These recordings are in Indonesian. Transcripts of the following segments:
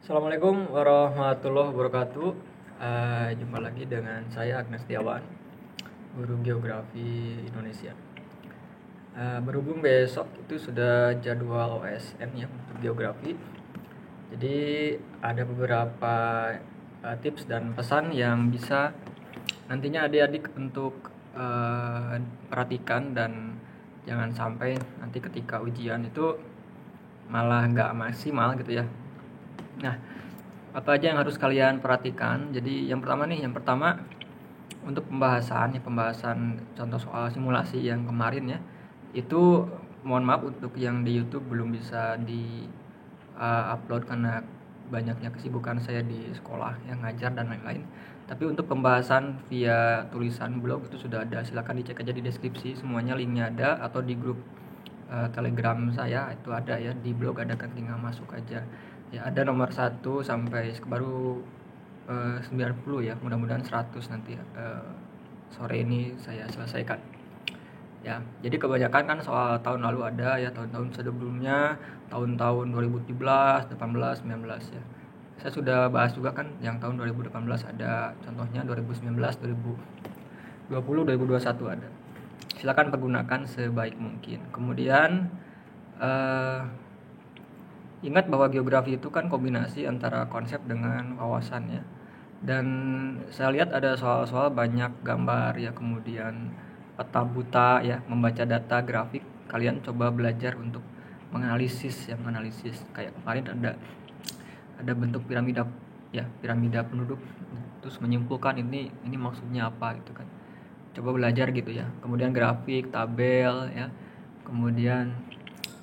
Assalamualaikum warahmatullahi wabarakatuh. Jumpa lagi dengan saya Agnes Setiawan, guru geografi Indonesia. Berhubung besok itu sudah jadwal OSN ya untuk geografi, jadi ada beberapa tips dan pesan yang bisa nantinya adik-adik untuk perhatikan dan jangan sampai nanti ketika ujian itu malah nggak maksimal gitu ya. Nah, apa aja yang harus kalian perhatikan? Jadi yang pertama untuk pembahasan contoh soal simulasi yang kemarin ya, itu mohon maaf untuk yang di YouTube belum bisa di upload karena banyaknya kesibukan saya di sekolah yang ngajar dan lain-lain. Tapi untuk pembahasan via tulisan blog itu sudah ada, silakan dicek aja di deskripsi, semuanya linknya ada, atau di grup Telegram saya itu ada ya, di blog ada, kan tinggal masuk aja ya. Ada nomor 1 sampai baru 90 ya, mudah-mudahan 100 nanti sore ini saya selesaikan ya. Jadi kebanyakan kan soal tahun lalu ada ya, tahun-tahun sebelumnya, tahun-tahun 2017, 18, 19 ya. Saya sudah bahas juga kan yang tahun 2018 ada contohnya, 2019, 2020, 2021 ada. Silakan pergunakan sebaik mungkin. Kemudian ingat bahwa geografi itu kan kombinasi antara konsep dengan wawasan ya. Dan saya lihat ada soal-soal banyak gambar ya, kemudian peta buta ya, membaca data grafik. Kalian coba belajar untuk menganalisis kayak kemarin ada bentuk piramida ya, piramida penduduk, terus menyimpulkan ini maksudnya apa gitu kan. Coba belajar gitu ya. Kemudian grafik, tabel ya. Kemudian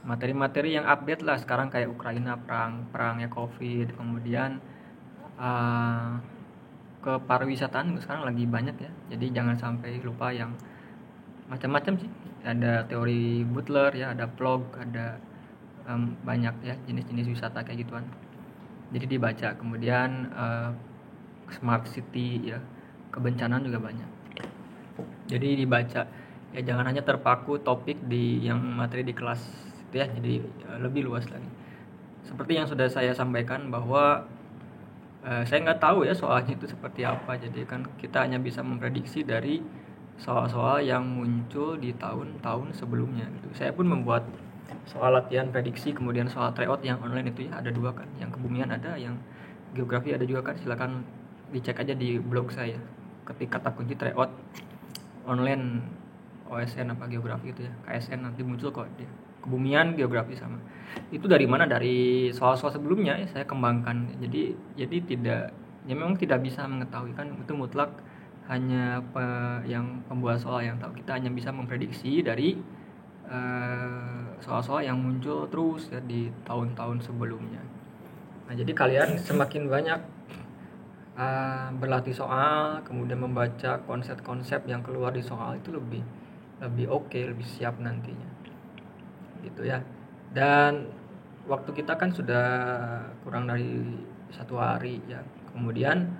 materi-materi yang update lah sekarang kayak Ukraina, perangnya Covid. Kemudian ke pariwisataan sekarang lagi banyak ya. Jadi jangan sampai lupa yang macam-macam sih. Ada teori Butler ya, ada vlog, ada banyak ya jenis-jenis wisata kayak gituan. Jadi dibaca. Kemudian smart city ya, kebencanaan juga banyak. Jadi dibaca ya, jangan hanya terpaku topik di yang materi di kelas itu ya. Jadi lebih luas lagi. Seperti yang sudah saya sampaikan bahwa saya nggak tahu ya soalnya itu seperti apa. Jadi kan kita hanya bisa memprediksi dari soal-soal yang muncul di tahun-tahun sebelumnya gitu. Saya pun membuat soal latihan prediksi, kemudian soal tryout yang online itu ya, ada 2 kan, yang kebumian ada, yang geografi ada juga kan. Silakan dicek aja di blog saya, ketik kata kunci tryout online OSN apa geografi itu ya, KSN, nanti muncul kok dia, kebumian, geografi sama. Itu dari mana? Dari soal-soal sebelumnya ya saya kembangkan. Jadi tidak ya, memang tidak bisa mengetahui kan itu mutlak, hanya yang pembuat soal yang tahu. Kita hanya bisa memprediksi dari soal-soal yang muncul terus ya di tahun-tahun sebelumnya. Nah, jadi kalian semakin banyak berlatih soal, kemudian membaca konsep-konsep yang keluar di soal, itu lebih oke, lebih siap nantinya gitu ya. Dan waktu kita kan sudah kurang dari 1 hari ya. Kemudian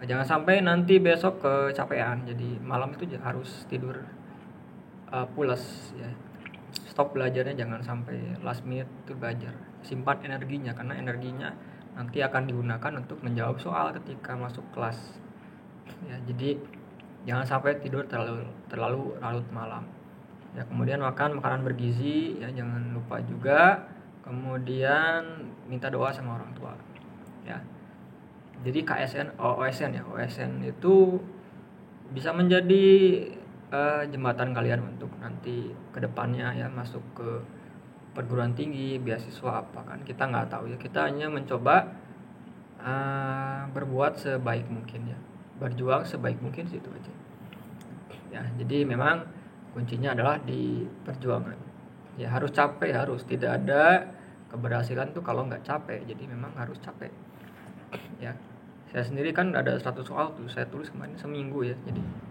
jangan sampai nanti besok kecapean, jadi malam itu harus tidur pulas ya. Stop belajarnya, jangan sampai last minute itu belajar. Simpan energinya, karena energinya nanti akan digunakan untuk menjawab soal ketika masuk kelas ya. Jadi jangan sampai tidur terlalu larut malam ya. Kemudian makan makanan bergizi ya, jangan lupa juga. Kemudian minta doa sama orang tua ya. Jadi OSN ya, OSN itu bisa menjadi jembatan kalian untuk nanti kedepannya ya, masuk ke perguruan tinggi, beasiswa apa kan, kita nggak tahu ya. Kita hanya mencoba berbuat sebaik mungkin ya, berjuang sebaik mungkin, situ aja ya. Jadi memang kuncinya adalah di perjuangan ya, harus capek, harus, tidak ada keberhasilan tuh kalau nggak capek. Jadi memang harus capek ya. Saya sendiri kan ada 100 soal tuh saya tulis kemarin seminggu ya. Jadi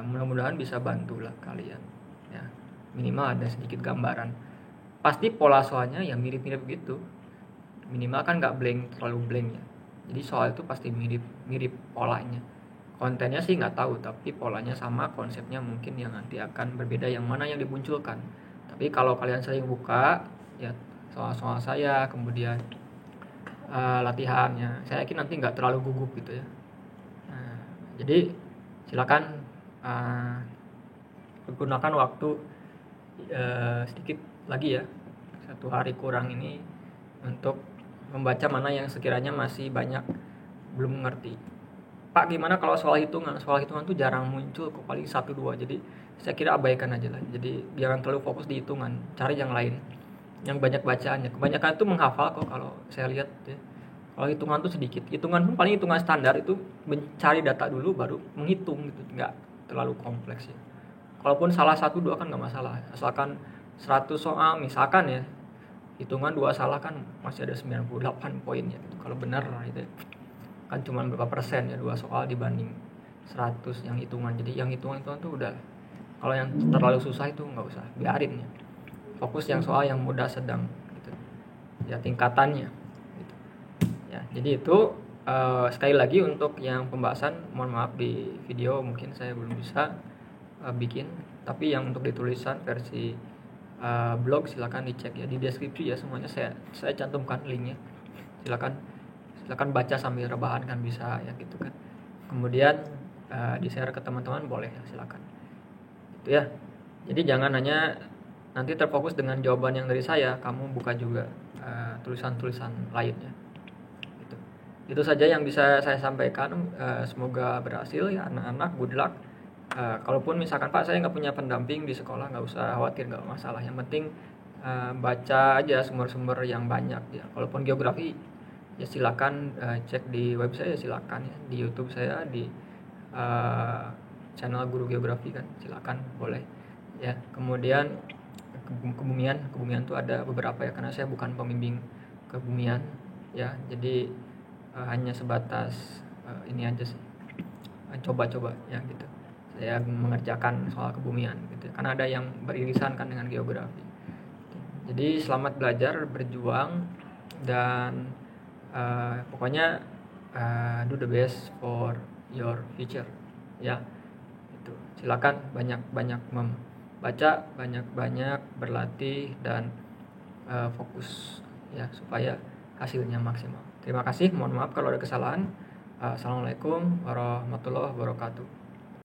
mudah-mudahan bisa bantulah kalian ya, minimal ada sedikit gambaran. Pasti pola soalnya ya mirip-mirip gitu, minimal kan nggak terlalu blank ya. Jadi soal itu pasti mirip polanya. Kontennya sih nggak tahu, tapi polanya sama, konsepnya mungkin yang nanti akan berbeda, yang mana yang dimunculkan. Tapi kalau kalian sering buka ya soal-soal saya, kemudian latihannya. Saya yakin nanti nggak terlalu gugup gitu ya. Nah, jadi silakan gunakan waktu sedikit lagi ya, 1 hari kurang ini, untuk membaca mana yang sekiranya masih banyak belum mengerti. Pak, gimana kalau soal hitungan? Soal hitungan tuh jarang muncul kok, paling 1-2. Jadi saya kira abaikan aja lah. Jadi jangan terlalu fokus di hitungan, cari yang lain yang banyak bacaannya. Kebanyakan itu menghafal kok kalau saya lihat ya. Kalau hitungan tuh sedikit. Hitungan pun paling hitungan standar itu mencari data dulu baru menghitung gitu. Nggak terlalu kompleks ya. Kalaupun salah 1-2 kan nggak masalah. Asalkan 100 soal misalkan ya, hitungan 2 salah kan masih ada 98 poin ya. Kalau benar itu kan cuma berapa persen ya 2 soal dibanding 100 yang hitungan. Jadi yang hitungan-hitungan tuh udah, kalau yang terlalu susah itu nggak usah, biarin ya. Fokus yang soal yang mudah sedang gitu. Ya tingkatannya gitu. Ya, jadi itu sekali lagi untuk yang pembahasan, mohon maaf di video mungkin saya belum bisa bikin, tapi yang untuk ditulisan versi blog silakan dicek ya, di deskripsi ya, semuanya saya cantumkan linknya. Silakan baca sambil rebahan kan bisa ya gitu kan. Kemudian di share ke teman-teman boleh ya, silakan gitu ya. Jadi jangan hanya nanti terfokus dengan jawaban yang dari saya, kamu buka juga tulisan-tulisan lainnya gitu. Itu saja yang bisa saya sampaikan. Semoga berhasil ya anak-anak, good luck. Kalaupun misalkan Pak saya nggak punya pendamping di sekolah, nggak usah khawatir, nggak masalah. Yang penting baca aja sumber-sumber yang banyak ya. Kalaupun geografi ya silakan cek di web saya, silakan ya, di YouTube saya, di channel Guru Geografi kan, silakan boleh ya. Kemudian kebumian tuh ada beberapa ya, karena saya bukan pembimbing kebumian ya, jadi hanya sebatas ini aja sih, coba-coba ya gitu. Saya mengerjakan soal kebumian gitu ya, karena ada yang beririsan kan dengan geografi. Jadi selamat belajar, berjuang, dan pokoknya do the best for your future ya. Itu silakan banyak-banyak membaca, banyak-banyak berlatih, dan fokus ya supaya hasilnya maksimal. Terima kasih, mohon maaf kalau ada kesalahan. Assalamualaikum warahmatullahi wabarakatuh.